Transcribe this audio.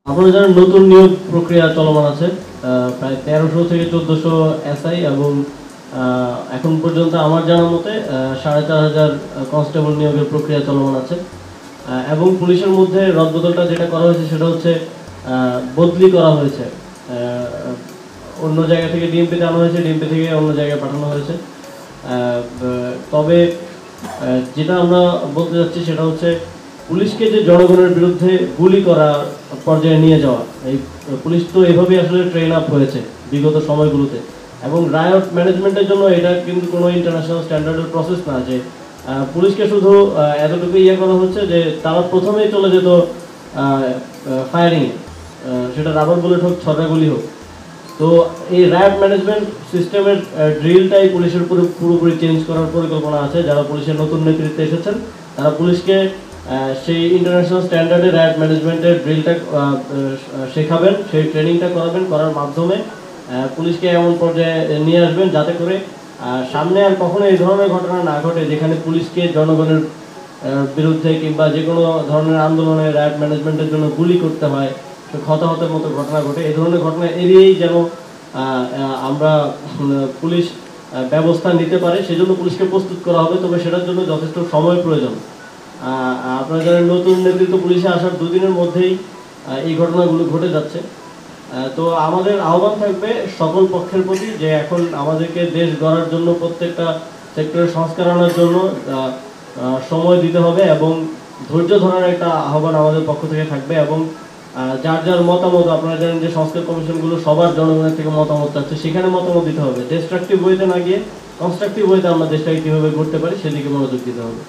আপনারা জানেন নতুন নিয়োগ প্রক্রিয়া চলমান আছে, প্রায় 1300 থেকে 1400 এসআই এবং এখন পর্যন্ত আমার জানা মতে 4500 কনস্টেবল নিয়োগের প্রক্রিয়া চলমান আছে। এবং পুলিশের মধ্যে রদবদলটা যেটা করা হয়েছে সেটা হচ্ছে বদলি করা হয়েছে। অন্য জায়গা থেকে ডিএমপিতে আনা হয়েছে, ডিএমপি থেকে অন্য জায়গায় পাঠানো হয়েছে। তবে যেটা আমরা বলতে যাচ্ছি সেটা হচ্ছে পুলিশকে যে জনগণের বিরুদ্ধে গুলি করার পর্যায়ে নিয়ে যাওয়া, এই পুলিশ তো এভাবেই আসলে ট্রেন আপ হয়েছে বিগত সময়গুলোতে। এবং রায়ট ম্যানেজমেন্টের জন্য এটা কিন্তু কোনো ইন্টারন্যাশনাল স্ট্যান্ডার্ডের প্রসেস না যে পুলিশকে শুধু এতটুকু ইয়ে করা হচ্ছে যে তারা প্রথমেই চলে যেত ফায়ারিংয়ে, সেটা রাবার বুলেট হোক, ছটা গুলি হোক। তো এই রায়ট ম্যানেজমেন্ট সিস্টেমের ড্রিলটাই পুলিশের পুরোপুরি চেঞ্জ করার পরিকল্পনা আছে। যারা পুলিশের নতুন নেতৃত্বে এসেছেন তারা পুলিশকে সেই ইন্টারন্যাশনাল স্ট্যান্ডার্ডে রায়ট ম্যানেজমেন্টের ড্রিলটা শেখাবেন, সেই ট্রেনিংটা করাবেন, করার মাধ্যমে পুলিশকে এমন পর্যায়ে নিয়ে আসবেন যাতে করে সামনে আর কখনো এই ধরনের ঘটনা না ঘটে যেখানে পুলিশকে জনগণের বিরুদ্ধে কিংবা যে কোনো ধরনের আন্দোলনে রায়ট ম্যানেজমেন্টের জন্য গুলি করতে হয়, হতাহতের মতো ঘটনা ঘটে। এই ধরনের ঘটনা এড়িয়েই যেন আমরা পুলিশ ব্যবস্থা নিতে পারে সেজন্য পুলিশকে প্রস্তুত করা হবে। তবে সেটার জন্য যথেষ্ট সময় প্রয়োজন। আপনারা জানেন নতুন নেতৃত্ব পুলিশে আসার দুদিনের মধ্যেই এই ঘটনাগুলো ঘটে যাচ্ছে। তো আমাদের আহ্বান থাকবে সকল পক্ষের প্রতি যে এখন আমাদেরকে দেশ গড়ার জন্য প্রত্যেকটা সেক্টরের সংস্কার আনার জন্য সময় দিতে হবে এবং ধৈর্য ধরার একটা আহ্বান আমাদের পক্ষ থেকে থাকবে। এবং যার যার মতামত, আপনারা জানেন যে সংস্কার কমিশনগুলো সবার জনগণের থেকে মতামত চাচ্ছে, সেখানে মতামত দিতে হবে। ডিস্ট্রাকটিভ ওয়েতে না গিয়ে কনস্ট্রাকটিভ ওয়েতে আমরা দেশটাকে কীভাবে করতে পারি সেদিকে মনোযোগ দিতে হবে।